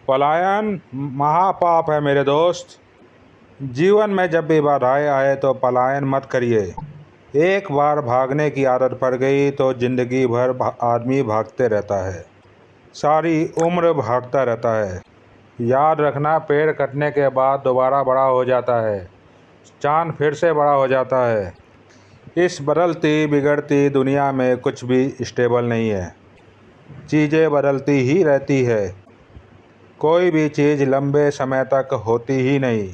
पलायन महापाप है मेरे दोस्त। जीवन में जब भी बाधाएं आए तो पलायन मत करिए। एक बार भागने की आदत पड़ गई तो जिंदगी भर आदमी भागते रहता है, सारी उम्र भागता रहता है। याद रखना, पेड़ कटने के बाद दोबारा बड़ा हो जाता है, चांद फिर से बड़ा हो जाता है। इस बदलती बिगड़ती दुनिया में कुछ भी स्टेबल नहीं है, चीज़ें बदलती ही रहती है। कोई भी चीज़ लंबे समय तक होती ही नहीं।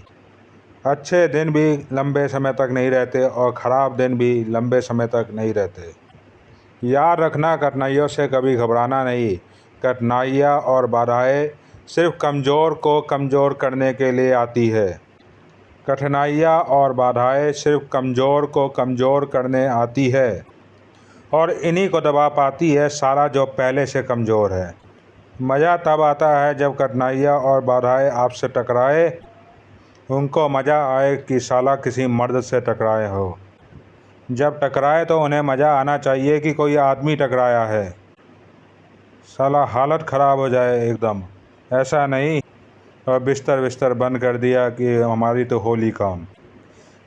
अच्छे दिन भी लंबे समय तक नहीं रहते और ख़राब दिन भी लंबे समय तक नहीं रहते। याद रखना, कठिनाइयों से कभी घबराना नहीं। कठिनाइयाँ और बाधाएं सिर्फ कमज़ोर को कमज़ोर करने के लिए आती है। कठिनाइयाँ और बाधाएं सिर्फ कमज़ोर को कमज़ोर करने आती है और इन्हीं को दबा पाती है सारा जो पहले से कमज़ोर है। मज़ा तब आता है जब कठिनाइयाँ और बाधाएं आपसे टकराए। उनको मज़ा आए कि साला किसी मर्द से टकराए हो। जब टकराए तो उन्हें मज़ा आना चाहिए कि कोई आदमी टकराया है। साला हालत ख़राब हो जाए एकदम, ऐसा नहीं और बिस्तर बिस्तर बंद कर दिया कि हमारी तो होली काम।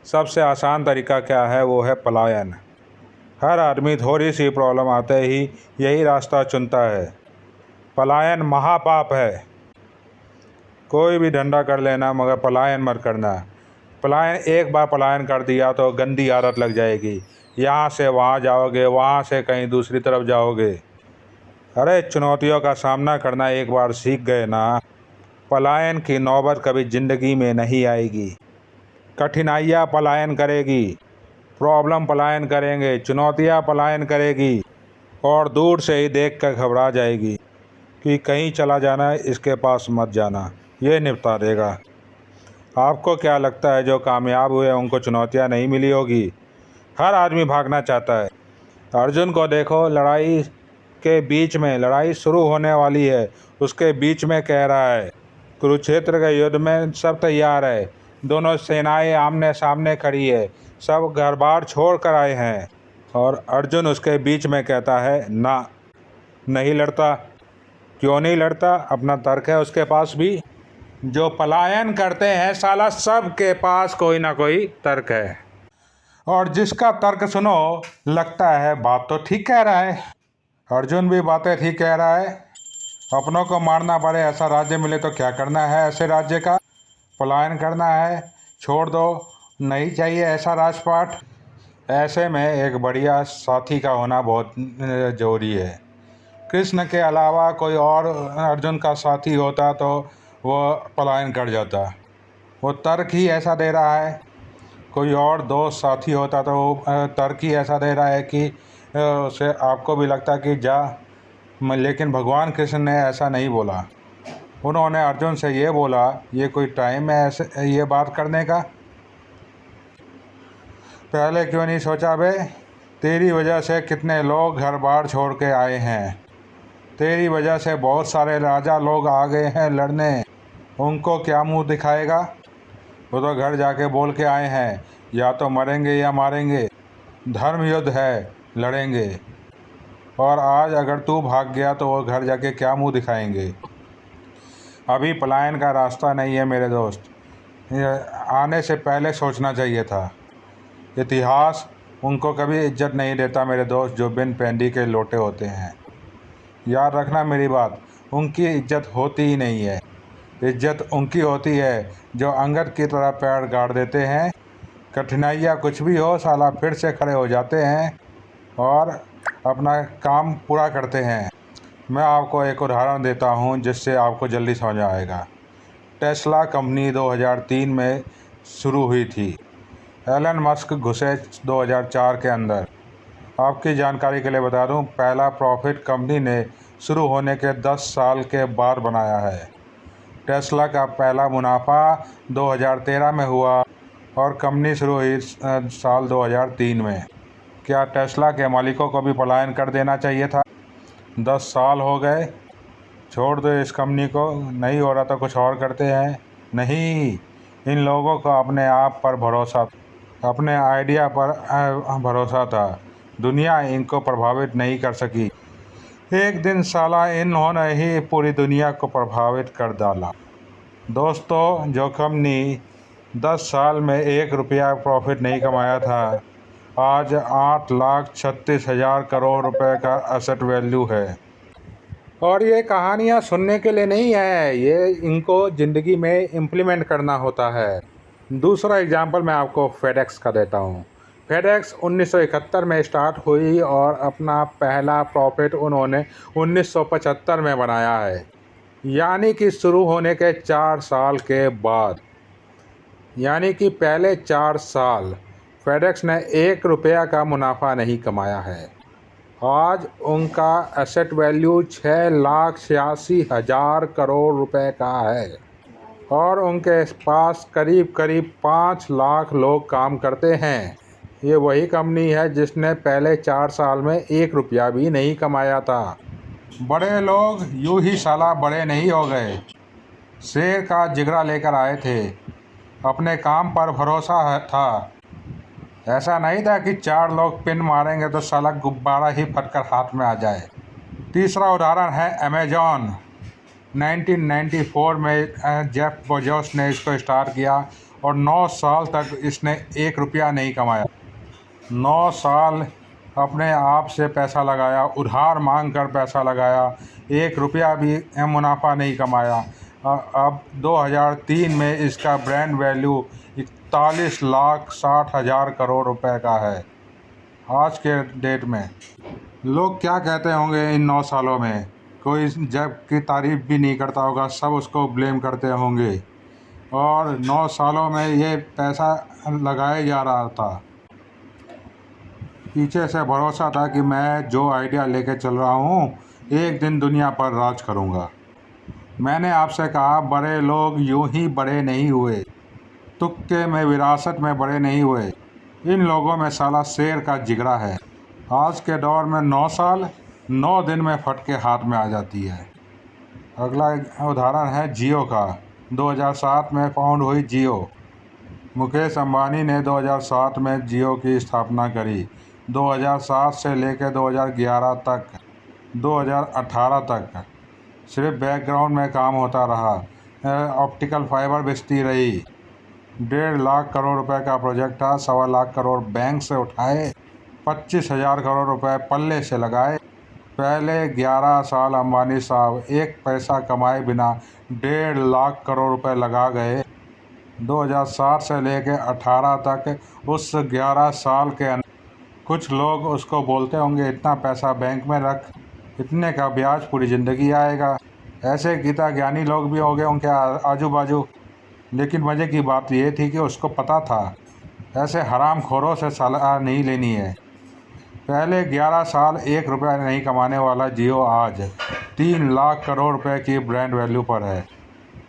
सबसे आसान तरीका क्या है? वो है पलायन। हर आदमी थोड़ी सी प्रॉब्लम आते ही यही रास्ता चुनता है। पलायन महापाप है। कोई भी धंधा कर लेना मगर पलायन मत करना। पलायन एक बार पलायन कर दिया तो गंदी आदत लग जाएगी। यहाँ से वहाँ जाओगे, वहाँ से कहीं दूसरी तरफ जाओगे। अरे चुनौतियों का सामना करना एक बार सीख गए ना, पलायन की नौबत कभी ज़िंदगी में नहीं आएगी। कठिनाइयाँ पलायन करेगी, प्रॉब्लम पलायन करेंगे, चुनौतियाँ पलायन करेगी और दूर से ही देख कर घबरा जाएगी कि कहीं चला जाना, इसके पास मत जाना, ये निपटा देगा। आपको क्या लगता है जो कामयाब हुए उनको चुनौतियाँ नहीं मिली होगी? हर आदमी भागना चाहता है। अर्जुन को देखो, लड़ाई के बीच में, लड़ाई शुरू होने वाली है, उसके बीच में कह रहा है कुरुक्षेत्र के युद्ध में सब तैयार है, दोनों सेनाएं आमने सामने खड़ी है, सब घर बार छोड़ कर आए हैं और अर्जुन उसके बीच में कहता है ना, नहीं लड़ता। क्यों नहीं लड़ता? अपना तर्क है उसके पास भी। जो पलायन करते हैं साला सब के पास कोई ना कोई तर्क है और जिसका तर्क सुनो लगता है बात तो ठीक कह रहा है। अर्जुन भी बातें ठीक कह रहा है। अपनों को मारना पड़े ऐसा राज्य मिले तो क्या करना है? ऐसे राज्य का पलायन करना है, छोड़ दो, नहीं चाहिए ऐसा राजपाट। ऐसे में एक बढ़िया साथी का होना बहुत ज़रूरी है। कृष्ण के अलावा कोई और अर्जुन का साथी होता तो वो पलायन कर जाता। वो तर्क ही ऐसा दे रहा है। कोई और दोस्त साथी होता तो वो तर्क ही ऐसा दे रहा है कि उसे आपको भी लगता कि जा। लेकिन भगवान कृष्ण ने ऐसा नहीं बोला। उन्होंने अर्जुन से ये बोला, ये कोई टाइम है ऐसे ये बात करने का? पहले क्यों नहीं सोचा बे? तेरी वजह से कितने लोग घर बार छोड़ के आए हैं। तेरी वजह से बहुत सारे राजा लोग आ गए हैं लड़ने। उनको क्या मुंह दिखाएगा? वो तो घर जाके बोल के आए हैं या तो मरेंगे या मारेंगे, धर्म युद्ध है, लड़ेंगे। और आज अगर तू भाग गया तो वो घर जाके क्या मुंह दिखाएंगे? अभी पलायन का रास्ता नहीं है मेरे दोस्त। ये आने से पहले सोचना चाहिए था। इतिहास उनको कभी इज्जत नहीं देता मेरे दोस्त जो बिन पैंदी के लोटे होते हैं। याद रखना मेरी बात, उनकी इज्जत होती ही नहीं है। इज्जत उनकी होती है जो अंगद की तरह पैर गाड़ देते हैं। कठिनाइयाँ कुछ भी हो साला फिर से खड़े हो जाते हैं और अपना काम पूरा करते हैं। मैं आपको एक उदाहरण देता हूँ जिससे आपको जल्दी समझ आएगा। टेस्ला कंपनी 2003 में शुरू हुई थी। एलन मस्क घुसे 2004 के अंदर। आपकी जानकारी के लिए बता दूं, पहला प्रॉफिट कंपनी ने शुरू होने के 10 साल के बाद बनाया है। टेस्ला का पहला मुनाफा 2013 में हुआ और कंपनी शुरू हुई साल 2003 में। क्या टेस्ला के मालिकों को भी पलायन कर देना चाहिए था? 10 साल हो गए, छोड़ दो इस कंपनी को, नहीं हो रहा तो कुछ और करते हैं। नहीं, इन लोगों को अपने आप पर भरोसा, अपने आइडिया पर भरोसा था। दुनिया इनको प्रभावित नहीं कर सकी। एक दिन साला इन्होंने ही पूरी दुनिया को प्रभावित कर डाला। दोस्तों, जो कंपनी 10 साल में 1 रुपया प्रॉफिट नहीं कमाया था, आज 8,36,000 करोड़ रुपए का एसेट वैल्यू है। और ये कहानियाँ सुनने के लिए नहीं है, ये इनको ज़िंदगी में इम्प्लीमेंट करना होता है। दूसरा एग्जांपल मैं आपको फेडेक्स का देता हूँ। फेडेक्स 1971 में स्टार्ट हुई और अपना पहला प्रॉफिट उन्होंने 1975 में बनाया है, यानी कि शुरू होने के 4 साल के बाद। यानी कि पहले 4 साल फेडेक्स ने 1 रुपया का मुनाफा नहीं कमाया है। आज उनका एसेट वैल्यू 6,86,000 करोड़ रुपए का है और उनके पास करीब करीब 5 लाख लोग काम करते हैं। ये वही कंपनी है जिसने पहले 4 साल में 1 रुपया भी नहीं कमाया था। बड़े लोग यूं ही साला बड़े नहीं हो गए, शेर का जिगरा लेकर आए थे। अपने काम पर भरोसा था। ऐसा नहीं था कि 4 लोग पिन मारेंगे तो साला गुब्बारा ही फटकर हाथ में आ जाए। तीसरा उदाहरण है अमेजॉन। 1994 में जेफ बेजोस ने इसको स्टार्ट किया और 9 साल तक इसने 1 रुपया नहीं कमाया। 9 साल अपने आप से पैसा लगाया, उधार मांग कर पैसा लगाया, 1 रुपया भी मुनाफा नहीं कमाया। अब 2003 में इसका ब्रांड वैल्यू 41,60,000 करोड़ रुपए का है। आज के डेट में लोग क्या कहते होंगे इन 9 सालों में? कोई जब की तारीफ भी नहीं करता होगा, सब उसको ब्लेम करते होंगे। और 9 सालों में ये पैसा लगाया जा रहा था। पीछे से भरोसा था कि मैं जो आइडिया लेके चल रहा हूँ, एक दिन दुनिया पर राज करूँगा। मैंने आपसे कहा, बड़े लोग यूं ही बड़े नहीं हुए, तुक्के में विरासत में बड़े नहीं हुए। इन लोगों में साला शेर का जिगरा है। आज के दौर में 9 साल 9 दिन में फट के हाथ में आ जाती है। अगला उदाहरण है जियो का। 2007 में फाउंड हुई जियो। मुकेश अंबानी ने 2007 में जियो की स्थापना करी। 2007 से लेकर 2011 तक, 2018 तक सिर्फ बैकग्राउंड में काम होता रहा। ऑप्टिकल फाइबर बेचती रही। 1.5 लाख करोड़ रुपए का प्रोजेक्ट था। 1.25 लाख करोड़ बैंक से उठाए, 25,000 करोड़ रुपए पल्ले से लगाए। पहले 11 साल अंबानी साहब एक पैसा कमाए बिना 1.5 लाख करोड़ रुपए लगा गए। 2007 से लेकर 18 तक उस 11 साल के अंदर कुछ लोग उसको बोलते होंगे, इतना पैसा बैंक में रख, इतने का ब्याज पूरी ज़िंदगी आएगा। ऐसे गीता ज्ञानी लोग भी हो गए उनके आजू बाजू। लेकिन मज़े की बात ये थी कि उसको पता था ऐसे हराम खोरों से सलाह नहीं लेनी है। पहले 11 साल 1 रुपया नहीं कमाने वाला जियो आज 3 लाख करोड़ रुपए की ब्रांड वैल्यू पर है।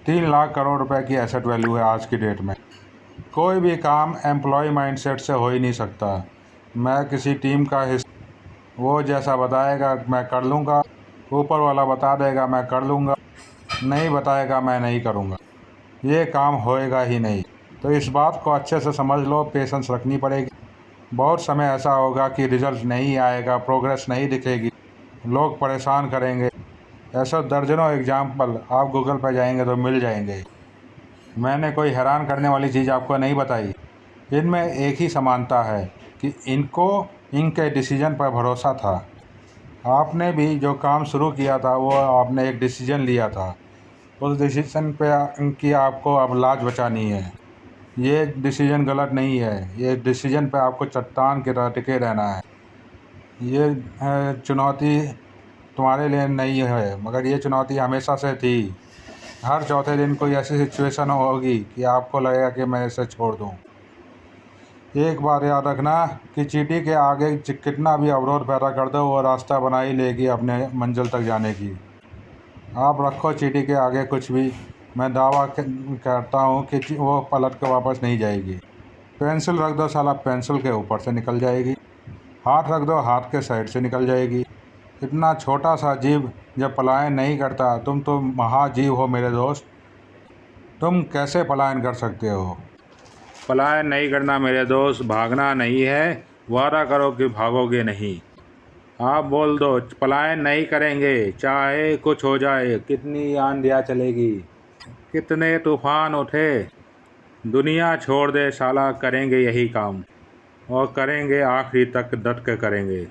3 लाख करोड़ रुपए की एसेट वैल्यू है आज की डेट में। कोई भी काम एम्प्लॉय माइंडसेट से हो ही नहीं सकता। मैं किसी टीम का हिस्सा, वो जैसा बताएगा मैं कर लूँगा, ऊपर वाला बता देगा मैं कर लूँगा, नहीं बताएगा मैं नहीं करूँगा, ये काम होएगा ही नहीं। तो इस बात को अच्छे से समझ लो, पेशेंस रखनी पड़ेगी। बहुत समय ऐसा होगा कि रिजल्ट नहीं आएगा, प्रोग्रेस नहीं दिखेगी, लोग परेशान करेंगे। ऐसा दर्जनों एग्जाम्पल आप गूगल पर जाएंगे तो मिल जाएंगे। मैंने कोई हैरान करने वाली चीज़ आपको नहीं बताई। इनमें एक ही समानता है कि इनको इनके डिसीजन पर भरोसा था। आपने भी जो काम शुरू किया था वो आपने एक डिसीजन लिया था, उस डिसीजन पे की आपको अब लाज बचानी है। ये डिसीजन गलत नहीं है, ये डिसीजन पे आपको चट्टान की तरह टिके रहना है। ये चुनौती तुम्हारे लिए नहीं है, मगर ये चुनौती हमेशा से थी। हर चौथे दिन कोई ऐसी सिचुएशन होगी कि आपको लगेगा कि मैं इसे छोड़ दूं। एक बात याद रखना कि चींटी के आगे कितना भी अवरोध पैदा कर दो, वो रास्ता बना ही लेगी अपने मंजिल तक जाने की। आप रखो चींटी के आगे कुछ भी, मैं दावा करता हूँ कि वो पलट के वापस नहीं जाएगी। पेंसिल रख दो साला, पेंसिल के ऊपर से निकल जाएगी। हाथ रख दो, हाथ के साइड से निकल जाएगी। इतना छोटा सा जीव जब पलायन नहीं करता, तुम तो महाजीव हो मेरे दोस्त। तुम कैसे पलायन कर सकते हो? पलायन नहीं करना मेरे दोस्त, भागना नहीं है। वादा करो कि भागोगे नहीं। आप बोल दो, पलायन नहीं करेंगे चाहे कुछ हो जाए, कितनी आंधियाँ चलेगी, कितने तूफान उठे, दुनिया छोड़ दे साला, करेंगे यही काम और करेंगे आखिरी तक, डट के करेंगे।